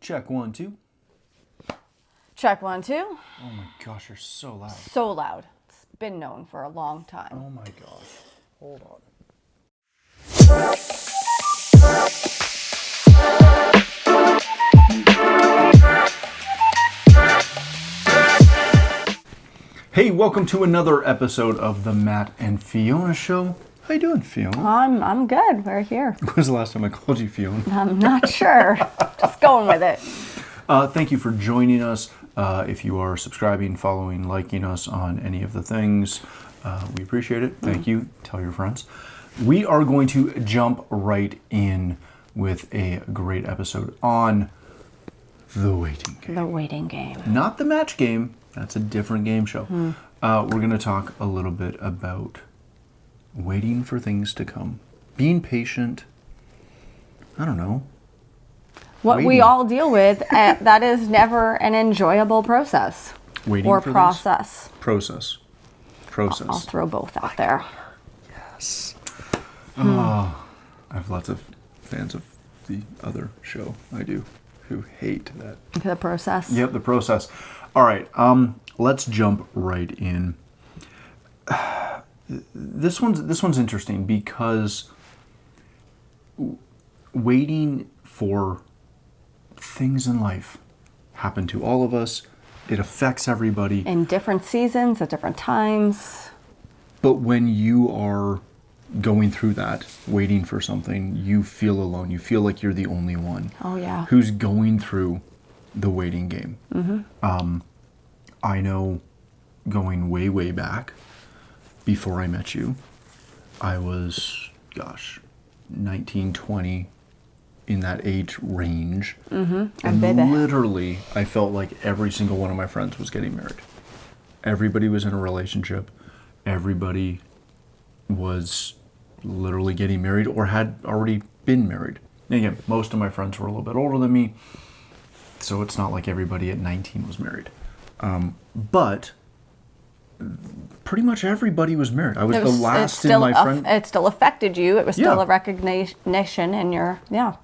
Check 1, 2. Check 1, 2. Oh my gosh, you're so loud. So loud. It's been known for a long time. Oh my gosh. Hold on. Hey, welcome to another episode of the Matt and Fiona show. How you doing, Fiona? I'm good. We're here. When was the last time I called you Fiona? I'm not sure. Just going with it. Thank you for joining us. If you are subscribing, following, liking us on any of the things, we appreciate it. Thank you. Tell your friends. We are going to jump right in with a great episode on the waiting game. The waiting game. Not the match game. That's a different game show. We're going to talk a little bit about waiting for things to come. Being patient. I don't know. What Waiting. we all deal with, that is never an enjoyable process. Waiting or for process. Process. I'll throw both out there. Yes. Oh, I have lots of fans of the other show I do who hate that. The process. Yep, the process. All right, let's jump right in. This one's interesting because waiting for things in life happen to all of us. It affects everybody. In different seasons, at different times. But when you are going through that, waiting for something, you feel alone. You feel like you're the only one. Oh, yeah. Who's going through the waiting game. I know going way, way back, before I met you, I was, 19, 20, in that age range. And baby. literally, I felt like every single one of my friends was getting married. Everybody was in a relationship. Everybody was literally getting married or had already been married. And again, most of my friends were a little bit older than me, so it's not like everybody at 19 was married. But pretty much everybody was married. I was the last in my friend. It still affected you. It was still Yeah. a recognition in your,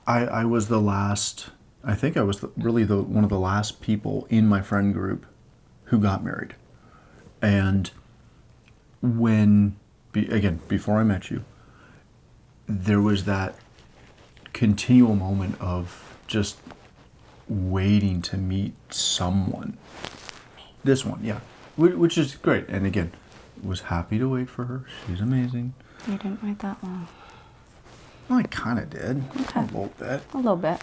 I was the last. I think I was one of the last people in my friend group who got married. And before I met you, there was that continual moment of just waiting to meet someone. This one, yeah, which is great. And again, was happy to wait for her. She's amazing. You didn't wait that long. Well, I kind of did. Okay. A little bit. A little bit.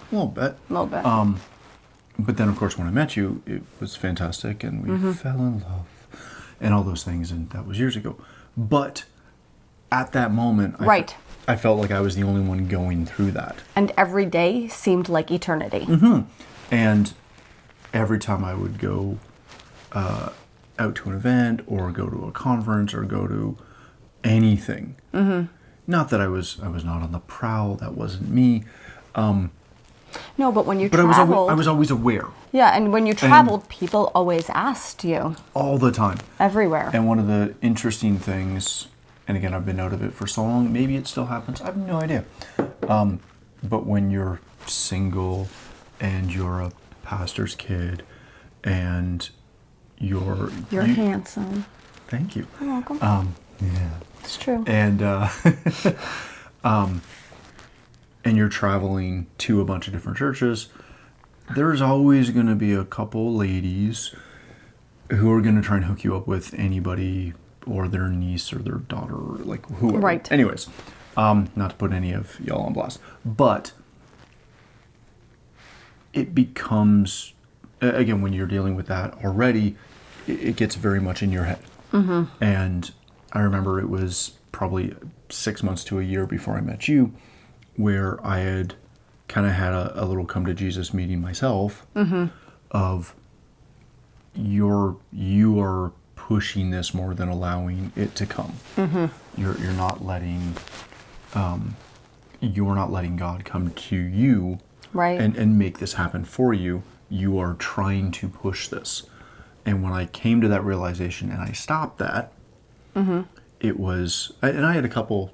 But then, of course, when I met you, it was fantastic, and we fell in love, and all those things, and that was years ago. But at that moment, I felt like I was the only one going through that. And every day seemed like eternity. And every time I would go out to an event or go to a conference or go to anything, not that I was not on the prowl. That wasn't me. No, but when you But traveled... I was always aware. Yeah, and when you traveled, people always asked you. All the time. Everywhere. And one of the interesting things, and again, I've been out of it for so long, maybe it still happens, I have no idea. But when you're single and you're a pastor's kid and you're handsome. Thank you. You're welcome. Yeah. It's true. And and you're traveling to a bunch of different churches, there's always going to be a couple ladies who are going to try and hook you up with anybody or their niece or their daughter or like whoever. Right. Anyways, not to put any of y'all on blast, but it becomes, again, when you're dealing with that already, it gets very much in your head. And I remember it was probably 6 months to a year before I met you, where I had kind of had a little come to Jesus meeting myself of you are pushing this more than allowing it to come. You're not letting God come to you and make this happen for you. You are trying to push this. And when I came to that realization and I stopped that, it was, and I had a couple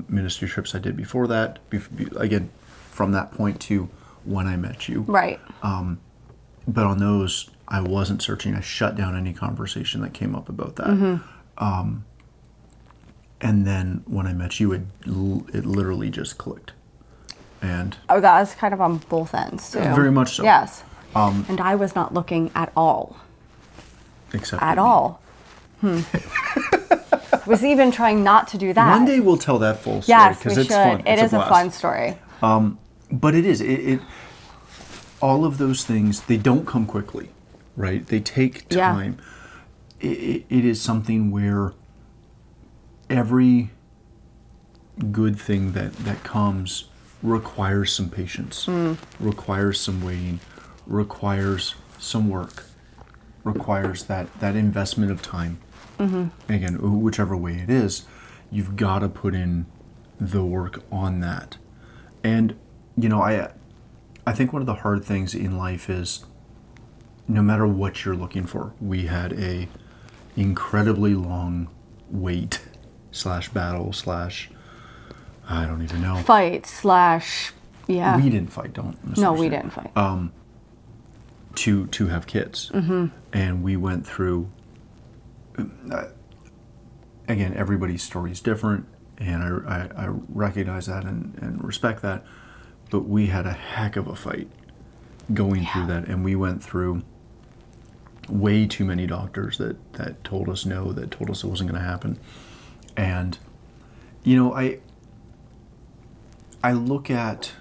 ministry trips I did before that, again, from that point to when I met you. Right. But on those, I wasn't searching. I shut down any conversation that came up about that. And then when I met you, it literally just clicked. And Oh, that was kind of on both ends, too. very much so. Yes. And I was not looking at all. Except At for me. all. Was even trying not to do that. One day we'll tell that full story Yes, we because should. it's fun. It It's is a blast. fun story. But it is. It all of those things, they don't come quickly, right? They take Yeah. time. It is something where every good thing that comes requires some patience, requires some waiting, requires some work, requires that investment of time. Again, whichever way it is, you've got to put in the work on that. And I think one of the hard things in life is no matter what you're looking for, we had a incredibly long wait / battle / I don't even know. Fight / yeah. We didn't fight, don't No, we misunderstand. didn't fight. To have kids. And we went through, again, everybody's story is different, and I recognize that and respect that, but we had a heck of a fight going through that, and we went through way too many doctors that told us no, that told us it wasn't going to happen. And I look at,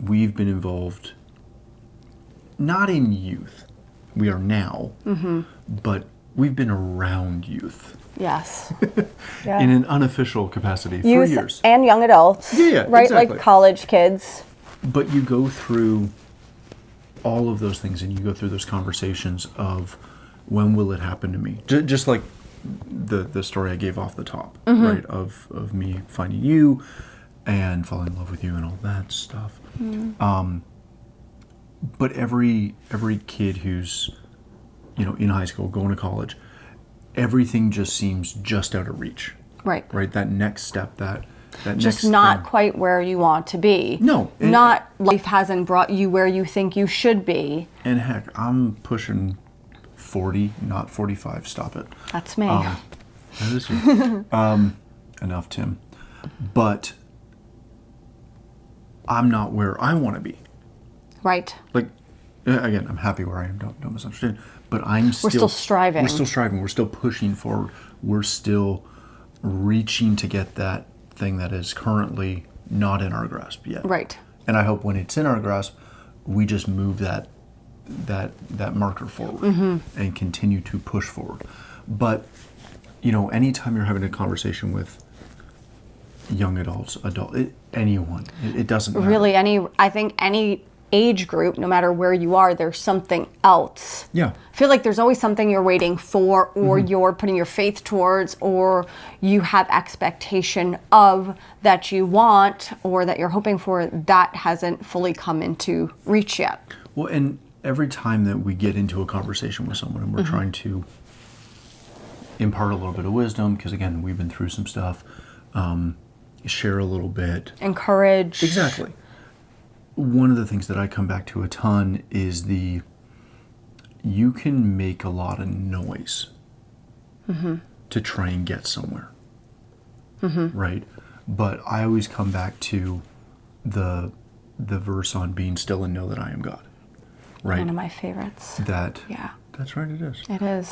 we've been involved not in youth, we are now, but we've been around youth Yes. Yeah. in an unofficial capacity for Youth years. and young adults. Yeah, right? exactly. Like college kids. But you go through all of those things, and you go through those conversations of when will it happen to me? Just like the story I gave off the top, right? Of me finding you and falling in love with you and all that stuff. But every kid who's in high school, going to college, everything just seems just out of reach. Right. Right? That next step, that Just next not thing. quite where you want to be. No. Not life hasn't brought you where you think you should be. And heck, I'm pushing 40, not 45. Stop it. That's me. That is you. Enough, Tim. But I'm not where I want to be. Right. Like, again, I'm happy where I am. Don't misunderstand. But we're still striving. We're still striving. We're still pushing forward. We're still reaching to get that thing that is currently not in our grasp yet. Right. And I hope when it's in our grasp, we just move that marker forward and continue to push forward. But anytime you're having a conversation with young adults, anyone, it doesn't matter. Really, I think any age group, no matter where you are, there's something else. Yeah. I feel like there's always something you're waiting for, or you're putting your faith towards, or you have expectation of that you want, or that you're hoping for, that hasn't fully come into reach yet. Well, and every time that we get into a conversation with someone and we're trying to impart a little bit of wisdom, because again, we've been through some stuff, share a little bit. Encourage. Exactly. One of the things that I come back to a ton is you can make a lot of noise to try and get somewhere, right? But I always come back to the verse on being still and know that I am God, right? One of my favorites. Yeah. That's right, it is. It is.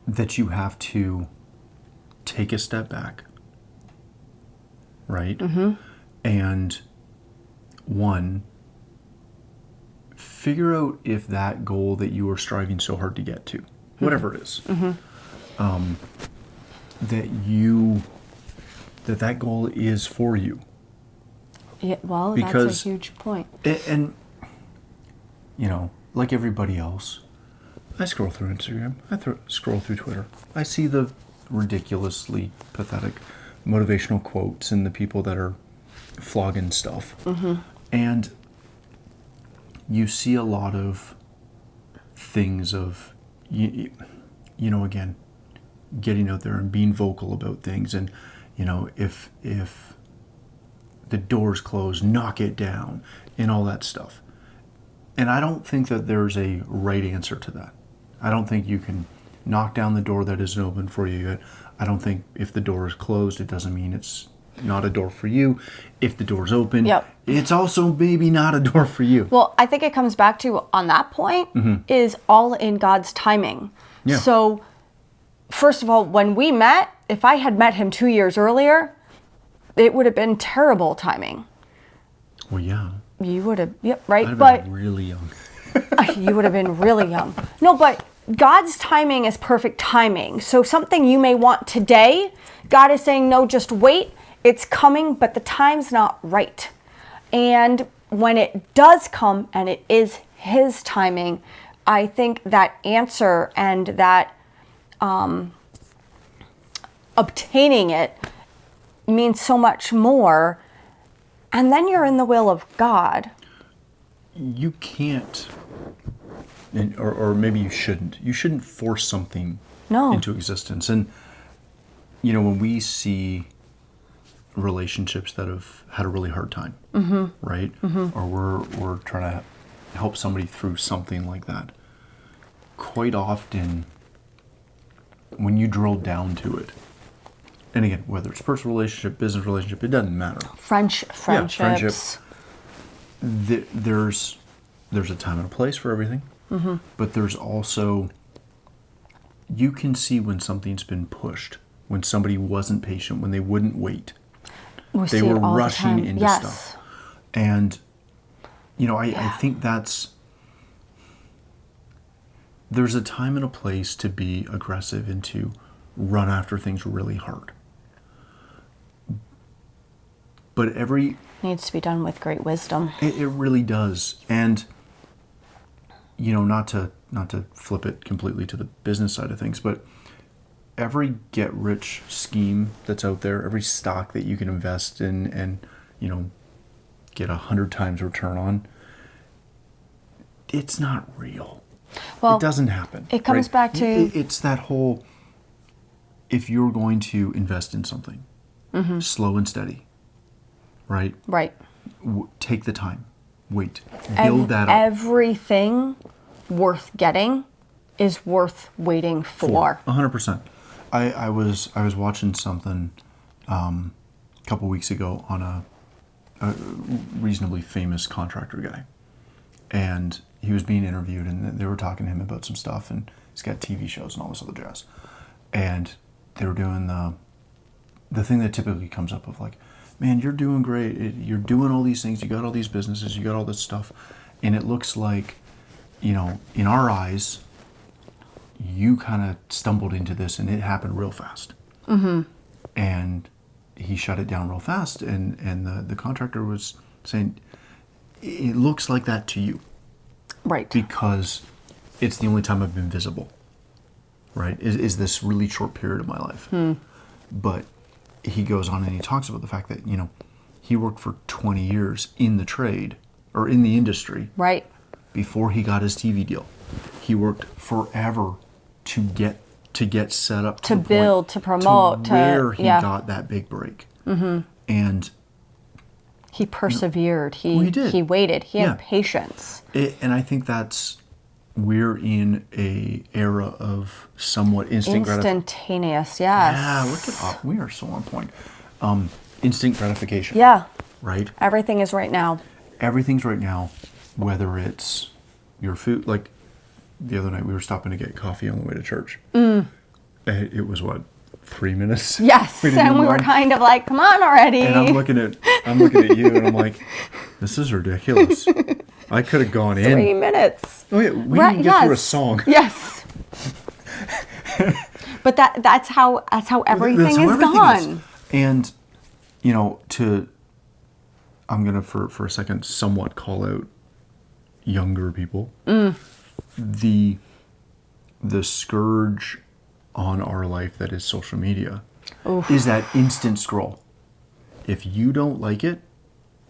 That you have to take a step back, right? And one, figure out if that goal that you are striving so hard to get to, whatever it is, that goal is for you. Yeah, well, Because- that's a huge point. And like everybody else, I scroll through Instagram, scroll through Twitter. I see the ridiculously pathetic motivational quotes and the people that are flogging stuff. And you see a lot of things of, again, getting out there and being vocal about things. And, if the door's closed, knock it down, and all that stuff. And I don't think that there's a right answer to that. I don't think you can knock down the door that isn't open for you yet. I don't think if the door is closed, it doesn't mean it's not a door for you. If the door's open, Yep. it's also maybe not a door for you. Well, I think it comes back to, on that point, is all in God's timing. Yeah. So, first of all, when we met, if I had met him 2 years earlier, it would have been terrible timing. Well, yeah. You would have, yep, right? I'd have But been really young. you would have been really young. No, but God's timing is perfect timing. So something you may want today, God is saying, no, just wait. It's coming, but the time's not right. And when it does come, and it is his timing, I think that answer and that obtaining it means so much more. And then you're in the will of God. You can't, or maybe you shouldn't. You shouldn't force something No. into existence. And, when we see relationships that have had a really hard time, right? Or we're trying to help somebody through something like that. Quite often, when you drill down to it, and again, whether it's personal relationship, business relationship, it doesn't matter. Friendships. Yeah, friendship. There's a time and a place for everything, but there's also, you can see when something's been pushed, when somebody wasn't patient, when they wouldn't wait. We They see it were all the rushing time. into Yes. stuff. And, I think there's a time and a place to be aggressive and to run after things really hard. But Needs to be done with great wisdom. it really does. And, not to flip it completely to the business side of things, but every get-rich scheme that's out there, every stock that you can invest in and, get 100 times return on, it's not real. Well, it doesn't happen. it comes right? back to- It's that whole, if you're going to invest in something, slow and steady, right? Right. Take the time. Wait. Build that up. Everything worth getting is worth waiting for. 100%. I was watching something a couple weeks ago on a reasonably famous contractor guy, and he was being interviewed, and they were talking to him about some stuff, and he's got TV shows and all this other jazz, and they were doing the thing that typically comes up of like, man, you're doing great, you're doing all these things, you got all these businesses, you got all this stuff, and it looks like, in our eyes, you kind of stumbled into this and it happened real fast. And he shut it down real fast, and the contractor was saying, it looks like that to you Right. because it's the only time I've been visible, right? Is this really short period of my life. But he goes on and he talks about the fact that, he worked for 20 years in the trade or in the industry Right. before he got his TV deal. He worked forever to get set up To the point build, to promote, to to- where he yeah. got that big break. And He persevered. Well, he did. He waited. He Yeah. had patience. and I think we're in a era of somewhat instant gratification. Instantaneous. Yes. Yeah, look at we are so on point. Instant gratification. Yeah. Right. Everything is right now. Everything's right now, whether it's your food. Like the other night, we were stopping to get coffee on the way to church. It was what, 3 minutes? Yes. We didn't And even we were mind. kind of like, come on already. And I'm looking at you, and I'm like, this is ridiculous. I could have gone 3 in. minutes. Oh yeah, we Right, didn't get through a yes. song. Yes. But that's how everything That's how is everything gone. And I'm gonna for a second somewhat call out younger people. The scourge on our life that is social media is that instant scroll. If you don't like it,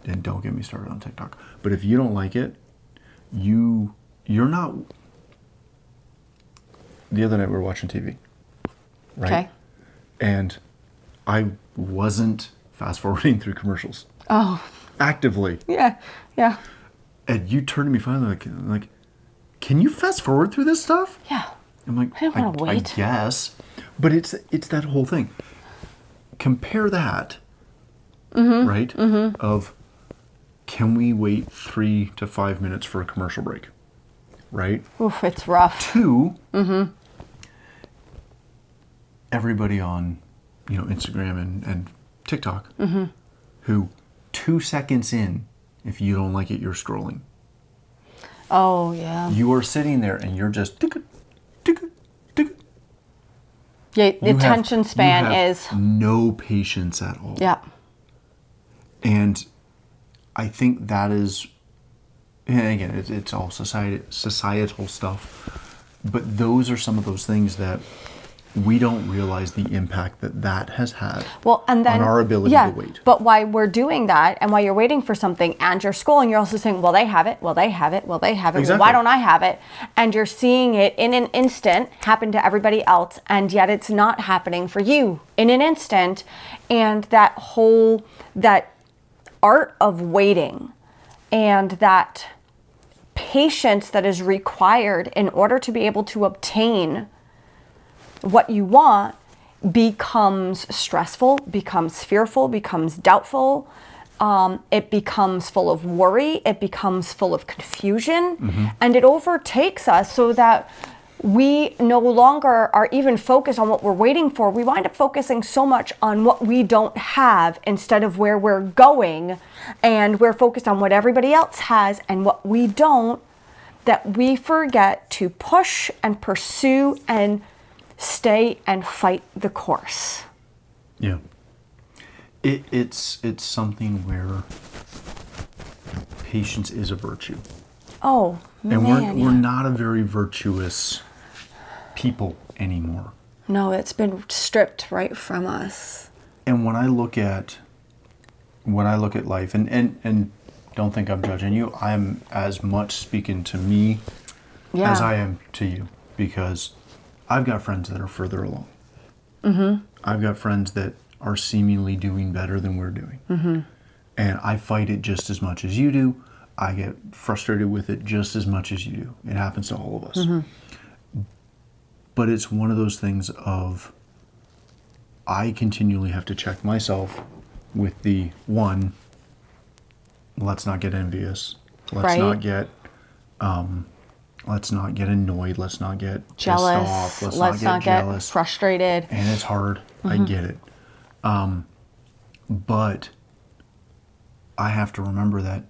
then don't get me started on TikTok. But if you don't like it, you're not. The other night we were watching TV, right? Okay. And I wasn't fast forwarding through commercials. Oh, Actively. yeah, yeah, And you turn to me finally like, can you fast forward through this stuff? yeah. I'm like, I don't want to I wait. guess. But it's that whole thing. Compare that, Mm-hmm. right? Of, can we wait 3 to 5 minutes for a commercial break? Right? Oof, it's rough. 2, everybody on, Instagram and TikTok, who 2 seconds in, if you don't like it, you're scrolling. Oh, yeah. You are sitting there and you're just tick, tick, tick. Yeah, the You attention span you have is. no patience at all. Yeah. And I think that is, and again, it's all societal stuff, but those are some of those things that we don't realize the impact that has had Well, and then on our ability yeah, to wait. But while we're doing that, and while you're waiting for something, and you're scrolling, you're also saying, "Well, they have it. Well, they have it. Well, they have it. Exactly. Well, why don't I have it?" And you're seeing it in an instant happen to everybody else, and yet it's not happening for you in an instant. And that art of waiting, and that patience that is required in order to be able to obtain what you want becomes stressful, becomes fearful, becomes doubtful. It becomes full of worry. It becomes full of confusion. And it overtakes us so that we no longer are even focused on what we're waiting for. We wind up focusing so much on what we don't have instead of where we're going. And we're focused on what everybody else has and what we don't, that we forget to push and pursue and stay and fight the course. Yeah. It's something where patience is a virtue. Oh, And man. we're not a very virtuous people anymore. No, it's been stripped right from us. And when I look at life, and don't think I'm judging you, I'm as much speaking to me Yeah. as I am to you, because I've got friends that are further along. I've got friends that are seemingly doing better than we're doing. And I fight it just as much as you do. I get frustrated with it just as much as you do. It happens to all of us. But it's one of those things of, I continually have to check myself with the one, let's not get envious. Let's Right. not get let's not get annoyed. Let's not get Jealous. pissed off. Let's not get jealous. frustrated. And it's hard. I get it. But I have to remember that,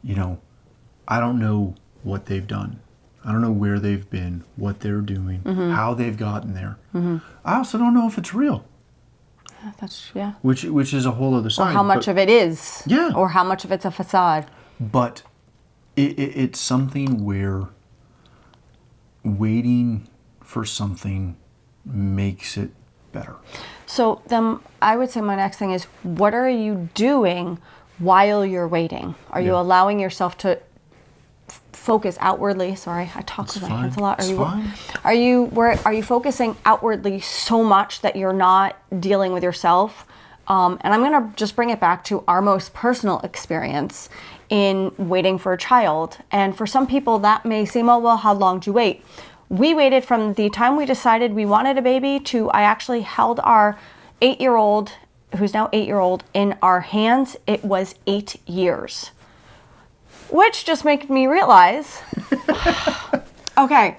I don't know what they've done. I don't know where they've been, what they're doing, how they've gotten there. I also don't know if it's real, That's, yeah. which is a whole other Or side. how much of it is. Yeah. Or how much of it's a facade. But it's something where waiting for something makes it better. So then I would say my next thing is, what are you doing while you're waiting? Are you Yeah. allowing yourself to focus outwardly? Sorry, I talk with my hands a lot. It's fine. Are you focusing outwardly so much that you're not dealing with yourself? And I'm going to just bring it back to our most personal experience in waiting for a child. And for some people that may seem, oh, well, how long do you wait? We waited from the time we decided we wanted a baby to I actually held our 8-year-old, who's now 8-year-old, in our hands. It was 8 years. Which just made me realize, okay.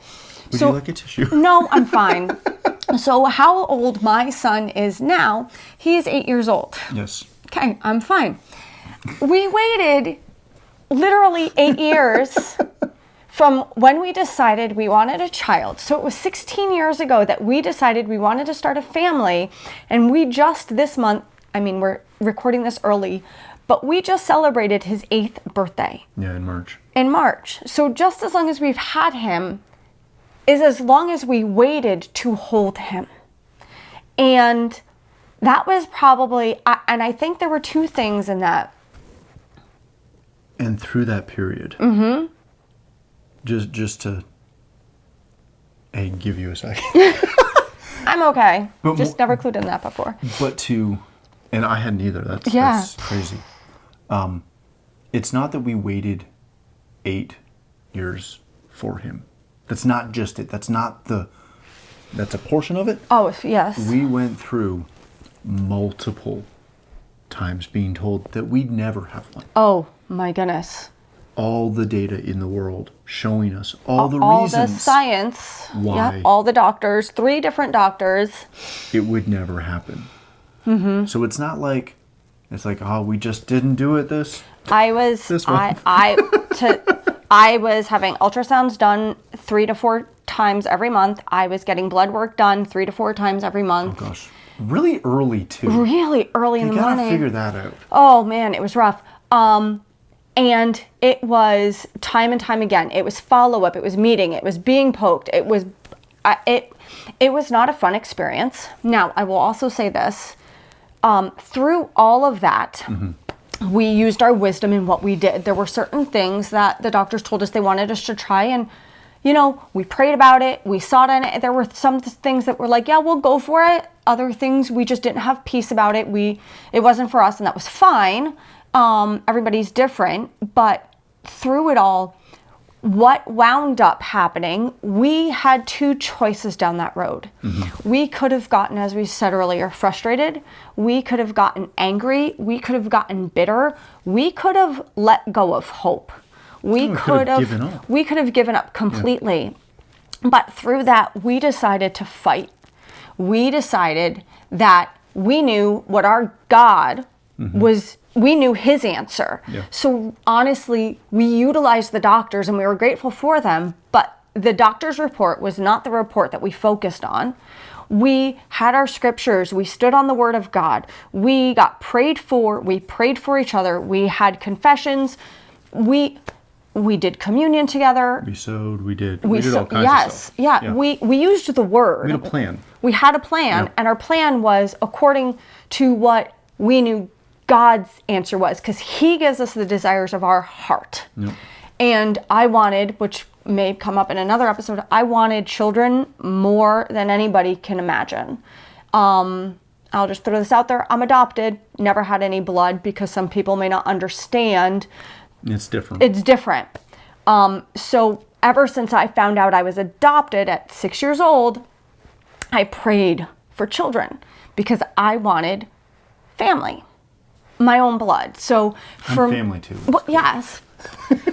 Would you like a tissue? No, I'm fine. So how old my son is now, he is 8 years old. Yes. Okay, I'm fine. We waited literally 8 years from when we decided we wanted a child. So it was 16 years ago that we decided we wanted to start a family. And we just this month, we're recording this early, but we just celebrated his 8th birthday. Yeah, in March. In March. So just as long as we've had him is as long as we waited to hold him. And that was probably, and I think there were 2 things in that. And through that period, just to give you a second, I'm okay. But Just never clued in that before. but and I hadn't either. Yeah. That's crazy. It's not that we waited 8 years for him. That's not just it. That's a portion of it. Oh, yes. We went through multiple times being told that we'd never have one. Oh, my goodness. All the data in the world showing us all the all reasons the science. why Yep, all the doctors, 3 different doctors. it would never happen. So it's not like, oh, we just didn't do it this one. I was having ultrasounds done 3 to 4 times every month. I was getting blood work done 3 to 4 times every month. Oh gosh. Really early too. Really early in the morning. You gotta figure that out. Oh man, it was rough. And it was time and time again. It was follow-up, it was meeting, it was being poked. It was not a fun experience. Now, I will also say this. Through all of that, we used our wisdom in what we did. There were certain things that the doctors told us they wanted us to try, and we prayed about it. We sought on it. There were some things that were like, yeah, we'll go for it. Other things we just didn't have peace about it. It wasn't for us, and that was fine. Everybody's different, but through it all, what wound up happening, we had 2 choices down that road. We could have gotten, as we said earlier, frustrated. We could have gotten angry. We could have gotten bitter. We could have let go of hope. We could have given up completely. Yeah. But through that, we decided to fight. We decided that we knew what our God was. We knew his answer. Yeah. So honestly, we utilized the doctors and we were grateful for them, but the doctor's report was not the report that we focused on. We had our scriptures. We stood on the word of God. We got prayed for. We prayed for each other. We had confessions. We did communion together. We sewed. We did all kinds of stuff. Yeah. We used the word. We had a plan. We had a plan, and our plan was according to what we knew God's answer was, because he gives us the desires of our heart. Yep. And I wanted, which may come up in another episode, I wanted children more than anybody can imagine. I'll just throw this out there. I'm adopted, never had any blood, because some people may not understand. It's different. So ever since I found out I was adopted at 6 years old, I prayed for children because I wanted family. My own blood. So for family too. Well, yes.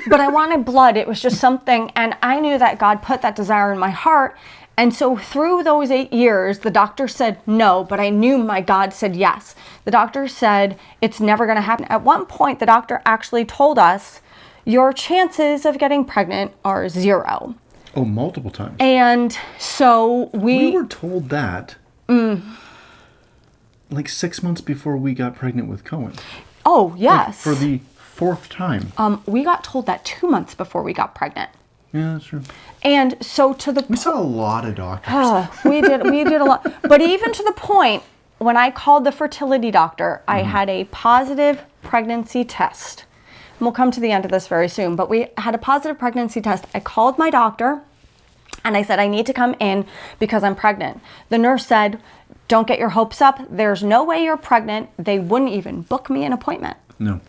But I wanted blood. It was just something, and I knew that God put that desire in my heart. And so through those 8 years, the doctor said no, but I knew my God said yes. The doctor said it's never going to happen. At one point, the doctor actually told us, your chances of getting pregnant are 0. Oh, multiple times. And so we were told that. Like 6 months before we got pregnant with Cohen. Oh, yes. Like for the 4th time. We got told that 2 months before we got pregnant. Yeah, that's true. And so we saw a lot of doctors. We did a lot. But even to the point, when I called the fertility doctor, I had a positive pregnancy test. And we'll come to the end of this very soon, but we had a positive pregnancy test. I called my doctor and I said, I need to come in because I'm pregnant. The nurse said, don't get your hopes up. There's no way you're pregnant. They wouldn't even book me an appointment. No.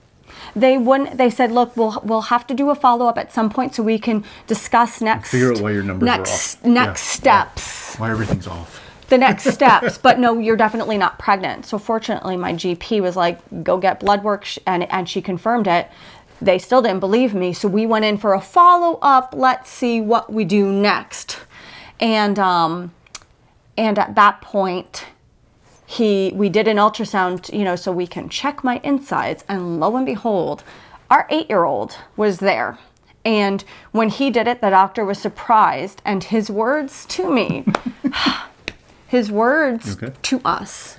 They wouldn't. They said, look, we'll have to do a follow-up at some point so we can discuss figure out why your numbers are off. Next steps. Why everything's off. The next steps. But no, you're definitely not pregnant. So fortunately, my GP was like, go get blood work, and she confirmed it. They still didn't believe me. So we went in for a follow-up. Let's see what we do next. And at that point, we did an ultrasound, so we can check my insides. And lo and behold, our 8-year-old was there. And when he did it, the doctor was surprised. And his words to me, to us,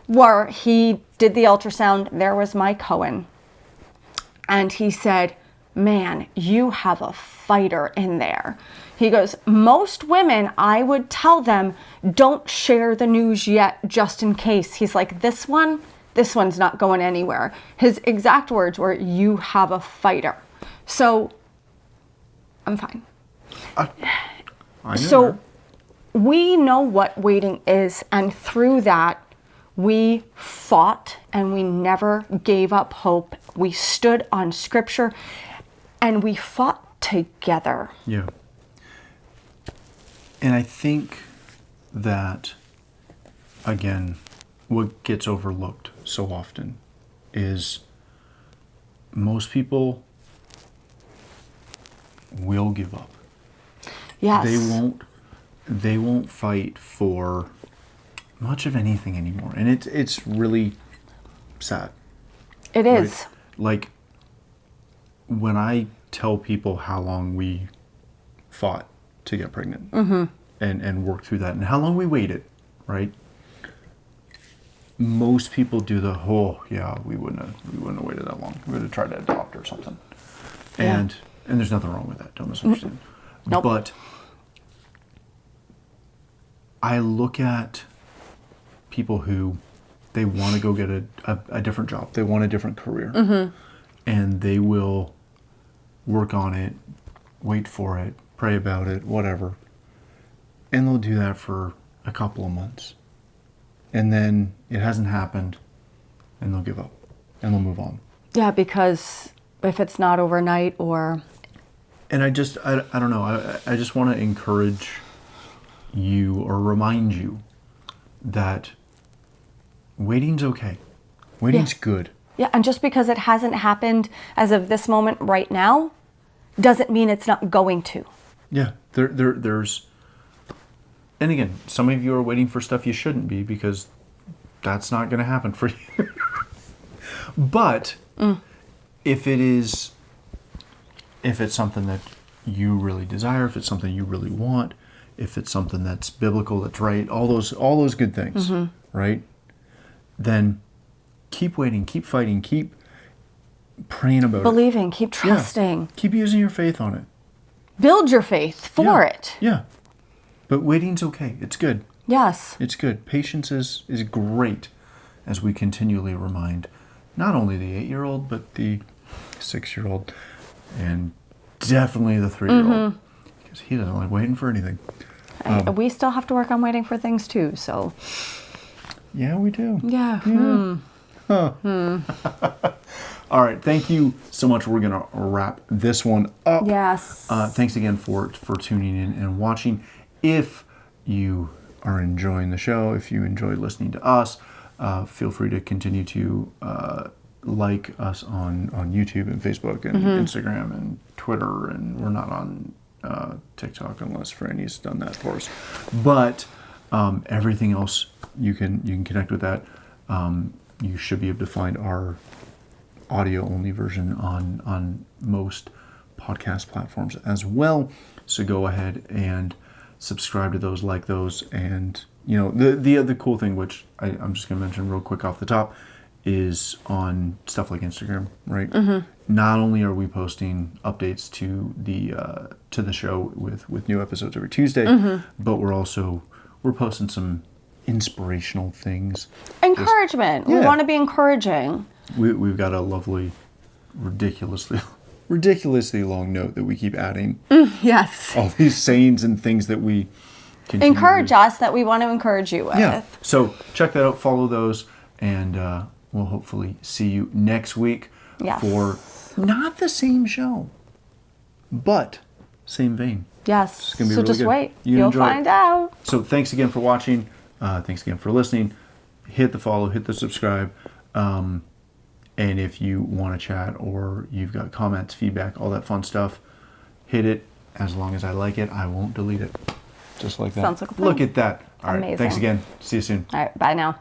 were, he did the ultrasound. There was my Cohen. And he said, man, you have a fighter in there. He goes, most women, I would tell them, don't share the news yet, just in case. He's like, this one's not going anywhere. His exact words were, you have a fighter. So, I'm fine. I know so, we know what waiting is, and through that, We fought and we never gave up hope. We stood on scripture and we fought together. Yeah. And I think that, again, what gets overlooked so often is most people will give up. Yes. They won't fight for much of anything anymore. And it's really sad. It is. Right? Like, when I tell people how long we fought to get pregnant and work through that and how long we waited, right? Most people do the we wouldn't have waited that long. We would have tried to adopt or something. Yeah. And there's nothing wrong with that. Don't misunderstand. Nope. But I look at people who they want to go get a different job. They want a different career. And they will work on it, wait for it, pray about it, whatever. And they'll do that for a couple of months. And then it hasn't happened, and they'll give up, and they'll move on. Yeah, because if it's not overnight or... And I don't know, I just want to encourage you or remind you that waiting's okay. Waiting's good. Yeah, and just because it hasn't happened as of this moment right now, doesn't mean it's not going to. Yeah, there's... And again, some of you are waiting for stuff you shouldn't be because that's not going to happen for you. But if it's something that you really desire, if it's something you really want, if it's something that's biblical, that's right, all those good things, right? Then keep waiting, keep fighting, keep praying about Believing, keep it. Yeah. trusting. Keep using your faith on it. Build your faith for it. Yeah. But waiting's okay. It's good. Yes. It's good. Patience is great as we continually remind not only the 8-year-old, but the 6-year-old and definitely the 3-year-old. Because he doesn't like waiting for anything. We still have to work on waiting for things too, so. Yeah, we do. Yeah. All right. Thank you so much. We're going to wrap this one up. Yes. Thanks again for tuning in and watching. If you are enjoying the show, if you enjoy listening to us, feel free to continue to like us on YouTube and Facebook and Instagram and Twitter. And we're not on TikTok unless Franny's done that for us. But everything else, you can connect with that. You should be able to find our audio-only version on most podcast platforms as well. So go ahead and subscribe to those, like those, and the other cool thing, which I'm just going to mention real quick off the top, is on stuff like Instagram, right? Not only are we posting updates to the show with new episodes every Tuesday, but we're posting some inspirational things. Encouragement. We want to be encouraging. We've got a lovely, ridiculously long note that we keep adding. Yes. All these sayings and things that we encourage us that we want to encourage you with. Yeah. So check that out, follow those, and we'll hopefully see you next week for not the same show, but same vein. Yes. It's gonna be so really just good. wait. You'll find out. So thanks again for watching. Thanks again for listening. Hit the follow, hit the subscribe. And if you want to chat or you've got comments, feedback, all that fun stuff, hit it. As long as I like it, I won't delete it. Just like that. Sounds like a plan. Look at that. All right. Amazing. Thanks again. See you soon. All right. Bye now.